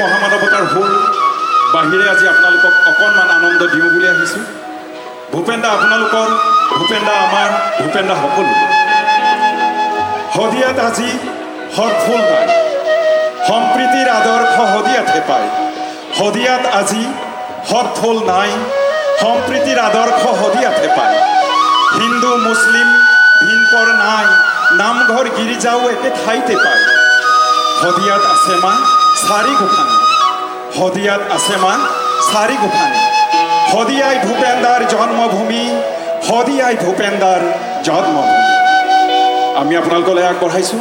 মহামানৱতাৰ ভুল বাহিৰে আজি আপোনালোকক অকণমান আনন্দ দিওঁ বুলি আহিছোঁ। ভূপেন দা আপোনালোকৰ, ভূপেন দা আমাৰ, ভূপেন দা সকলো। শদিয়াত আজি সৎফুল নাই, সম্প্ৰীতিৰ আদৰ্শ শদিয়াতহে পায়। শদিয়াত আজি সৎফুল নাই, সম্প্ৰীতিৰ আদৰ্শ শদিয়াতহে পায়। হিন্দু মুছলিম ভিনপৰ নাই, নামঘৰ গিৰ্জাও একে ঠাইতে পায়। শদিয়াত আছে মা চাৰি গোসানী, শদিয়াত আছে মা চাৰি গোসানী। শদিয়াই ভূপেন দাৰ জন্মভূমি, শদিয়াই ভূপেন দাৰ জন্মভূমি। আমি আপোনালোকলৈ আগবঢ়াইছোঁ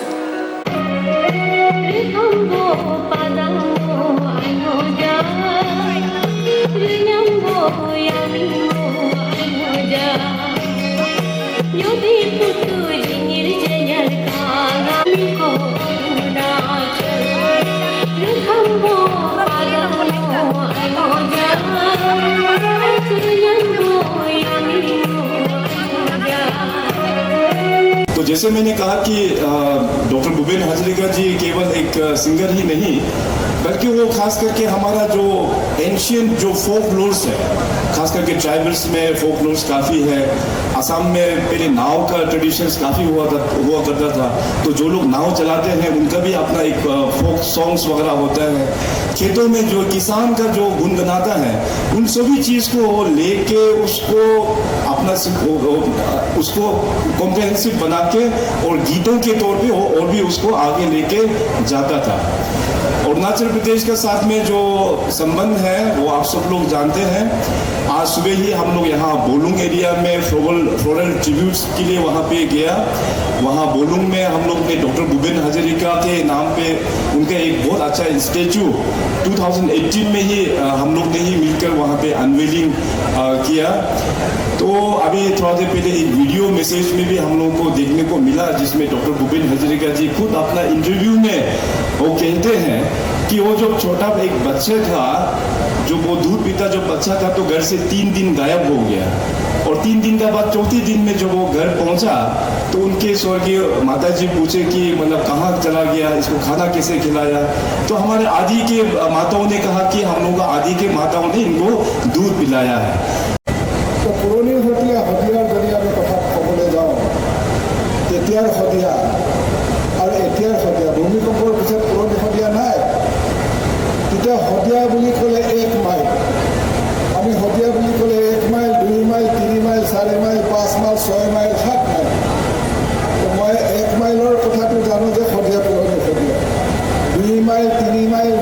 तो जैसे मैंने कहा कि डॉक्टर भूपेन हाजरिका जी केवल एक सिंगर ही नहीं बल्कि वो खास करके हमारा जो एंशियंट जो फोक लोर्स है, खास करके ट्राइबल्स में फोक लोर्स काफ़ी है। असम में पहले नाव का ट्रेडिशंस काफ़ी हुआ करता था, तो जो लोग नाव चलाते हैं उनका भी अपना एक फोक सॉन्ग्स वगैरह होता है। खेतों में जो किसान का जो गुनगुनाता है, उन सभी चीज़ को लेके उसको अपना उसको कॉम्प्रिहेंसिव बना के और गीतों के तौर पे और भी उसको आगे लेके जाता था। अरुणाचल प्रदेश के साथ में जो संबंध है वो आप सब लोग जानते हैं। आज सुबह ही हम लोग यहाँ बोलुंग एरिया में फ्लोरल ट्रिब्यूट्स के लिए वहाँ पे गया। वहाँ बोलुंग में हम लोग ने डॉक्टर भूपेन हाजरिका के नाम पे उनका एक बहुत अच्छा स्टैचू 2018 में ही हम लोग ने ही मिलकर वहाँ पे अनवेलिंग किया। तो अभी थोड़ा देर पहले एक वीडियो मैसेज में भी हम लोगों को देखने को मिला जिसमें डॉक्टर भूपेन हाजरिका जी खुद अपना इंटरव्यू में वो कहते हैं कि वो जो छोटा एक बच्चा था, जो वो दूध पीता जो बच्चा था, तो घर से 3 दिन गायब हो गया और 3 दिन के बाद चौथे दिन में जब वो घर पहुंचा तो उनके स्वर्गीय माता जी पूछे कि मतलब कहाँ चला गया, इसको खाना कैसे खिलाया। तो हमारे आदि के माताओं ने कहा कि हम लोग आदि के माताओं ने इनको दूध पिलाया है। तो पुरानी शदियार যদি আমি কথা ক'বলৈ যাওঁ, তেতিয়াৰ শদিয়া আৰু এতিয়াৰ শদিয়া, ভূমিকম্পৰ পিছত পুৰণি শদিয়া নাই। তেতিয়া শদিয়া বুলি ক'লে 1 মাইল, আমি শদিয়া বুলি ক'লে 1 mile, 2 mile, 3 mile, 4 mile, 5 mile, 6 mile, 7 mile. তো মই 1 মাইলৰ কথাটো জানো যে শদিয়া পুৰণি শদিয়া। 2 মাইল, 3 মাইল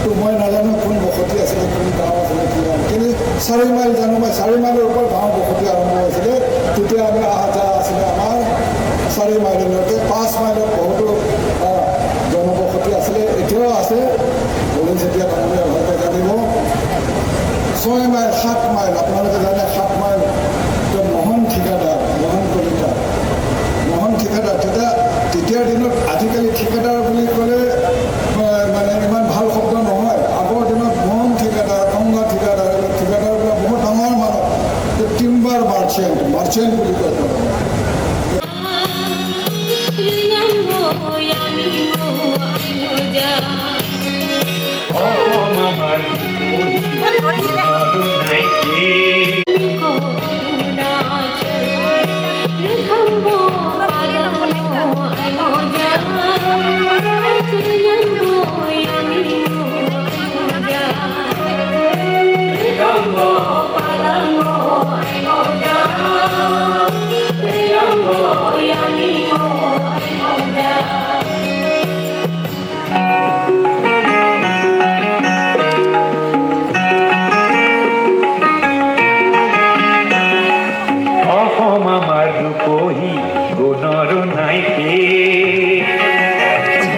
তো মই নাজানো কোন বসতি আছিলে, কোন গাঁও আছিলে, কি নাম। কিন্তু 4 মাইল জানো, মই 4 মাইলৰ ওপৰত গাঁও বসতি আৰম্ভ হৈছিলে। তেতিয়া আমি অহা যোৱা আছিলে আমাৰ 4 মাইললৈকে। 5 মাইলত বহুতো জনবসতি আছিলে, এতিয়াও আছে। বলি যেতিয়া মানুহে ভালকৈ জানিব। 6 মাইল, 7 মাইল, আপোনালোকে জানে 7 মাইল তো মোহন ঠিকাদাৰ, মোহন কলিতা, মোহন ঠিকাদাৰ। তেতিয়াৰ দিনত, আজিকালি ঠিকাদাৰ বুলি ক'লে মানে ইমান ভাল শব্দ নহয়। আগৰ দিনত মোহন ঠিকাদাৰ, কংগা ঠিকাদাৰ, এইবিলাক ঠিকাদাৰবিলাক বহুত ডাঙৰ মানুহ। টিম্বাৰ মাৰ্চেণ্ট বুলি কয়।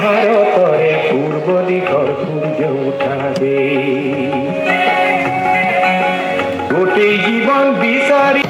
ভারতরে পূর্ব দিগর সূর্য উঠাবে গোটেই জীবন বিচারি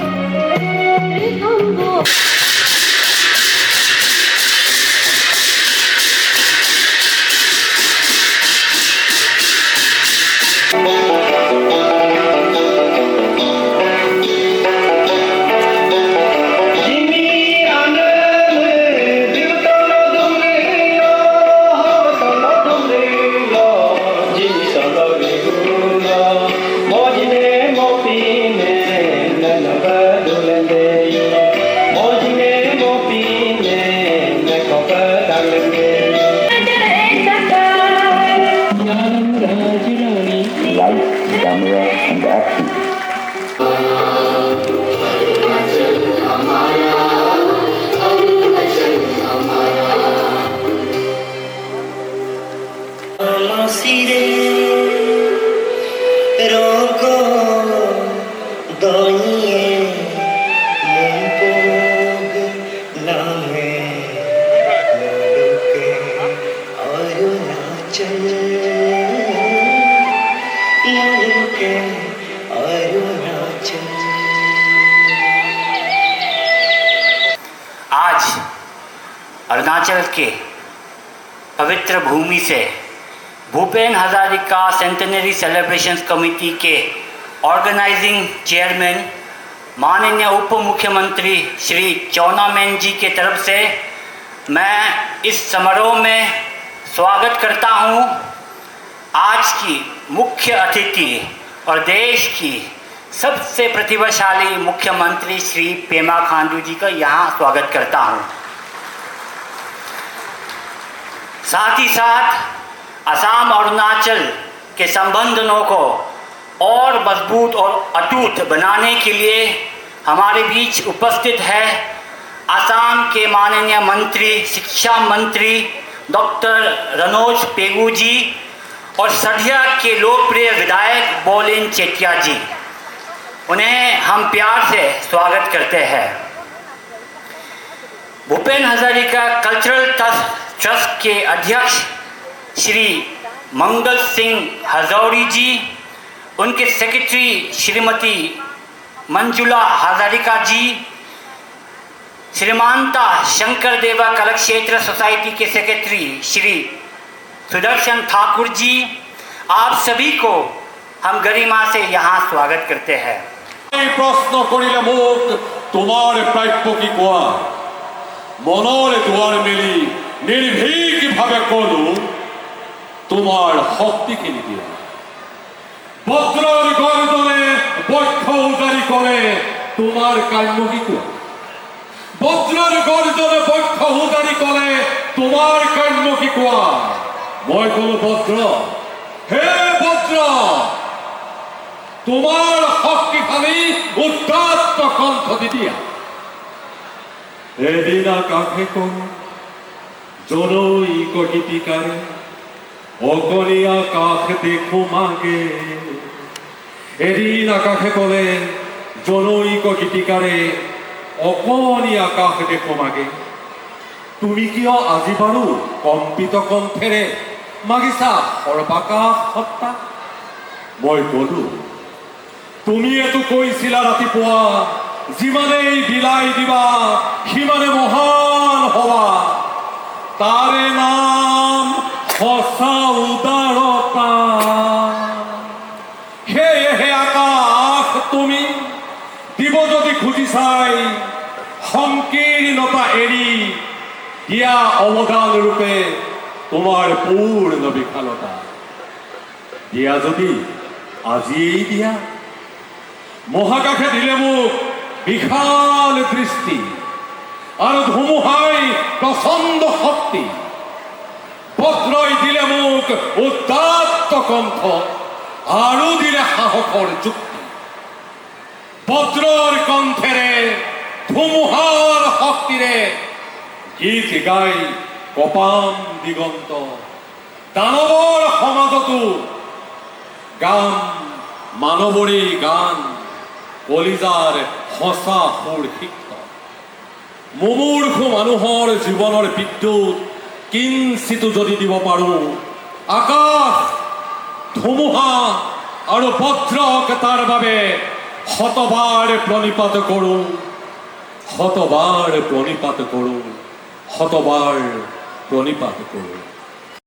rogo doye mumpog name maluke arunachal maluke arunachal। आज अरुणाचल के पवित्र भूमि से Bhupen Hazarika centenary celebrations committee के ऑर्गेनाइजिंग चेयरमैन माननीय उप मुख्यमंत्री श्री चौना मैन जी के तरफ से मैं इस समारोह में स्वागत करता हूं। आज की मुख्य अतिथि और देश की सबसे प्रतिभाशाली मुख्यमंत्री श्री पेमा खांडू जी का यहाँ स्वागत करता हूँ। साथ ही साथ असम और अरुणाचल के संबंधों को और मजबूत और अटूट बनाने के लिए हमारे बीच उपस्थित है असम के माननीय मंत्री शिक्षा मंत्री डॉक्टर रनोज पेगू जी और सदिया के लोकप्रिय विधायक बोलिन चेटिया जी। उन्हें हम प्यार से स्वागत करते हैं। भूपेन हजारिका कल्चरल ट्रस्ट के अध्यक्ष श्री मंगल सिंह हजौरी जी, उनके सेक्रेटरी श्रीमती मंजुला हजारिका जी, श्रीमानता शंकर देवा कला क्षेत्र सोसाइटी के सेक्रेटरी श्री सुदर्शन ठाकुर जी, आप सभी को हम गरिमा से यहाँ स्वागत करते हैं। प्रश्न करिले मुख तुम्हार प्राप्य की कोआ मनर दुआर मेली निर्भीक भावे कलु तुम्हार शक्तिखिनि दिया बज्रर गर्दने बक्ष उजारी करे तुम्हार काम्य की कोआ बज्रर गर्दने बक्ष उजारी करे तुम्हार काम्य की कोआ मैं कलु बज्र हे बज्र तुम्हार शक्तिशाली उदात्त कण्ठ दिदिया एदिन आकाशे करो जनई गीतिकारे अगणी आकाश देखो मागे एदिन आकाशे कले जनई गीतिकारे अगणी आकाश देखो मागे तुमी किय আজি बारू कम्पित कण्ठेरे मागिसा सर्वाकाश सत्ता मैं कलु তুমি এতো কৈছিলা ৰাতিপুৱা যিমানেই বিলাই দিবা সিমানে মহান হবা তাৰে নাম সঁচা উদাৰতা সেয়েহে আকাশ তুমি দিব যদি খুজি চাই সংকীৰ্ণতা এৰি দিয়া অৱদান ৰূপে তোমাৰ পূৰ্ণ বিশালতা দিয়া যদি আজিয়েই দিয়া মহাকাশে দিলে মোক বিশাল দৃষ্টি আৰু ধুমুহাই প্ৰচণ্ড শক্তি বজ্ৰই দিলে মোক উদাত্ত কণ্ঠ আৰু দিলে সাহসৰ যুক্তি বজ্ৰৰ কণ্ঠেৰে ধুমুহাৰ শক্তিৰে গীত গাই কপাম দিগন্ত দানৱৰ সমাজতো গান মানৱৰী গান কলিজাৰ সঁচা সুৰ সিক্ত মুমূৰ্ষু মানুহৰ জীৱনৰ বিদ্যুৎ কিঞ্চিতো যদি দিব পাৰোঁ আকাশ ধুমুহা আৰু বজ্ৰক তাৰ বাবে শতবাৰ প্ৰণিপাত কৰোঁ শতবাৰ প্ৰণিপাত কৰোঁ শতবাৰ প্ৰণিপাত কৰোঁ।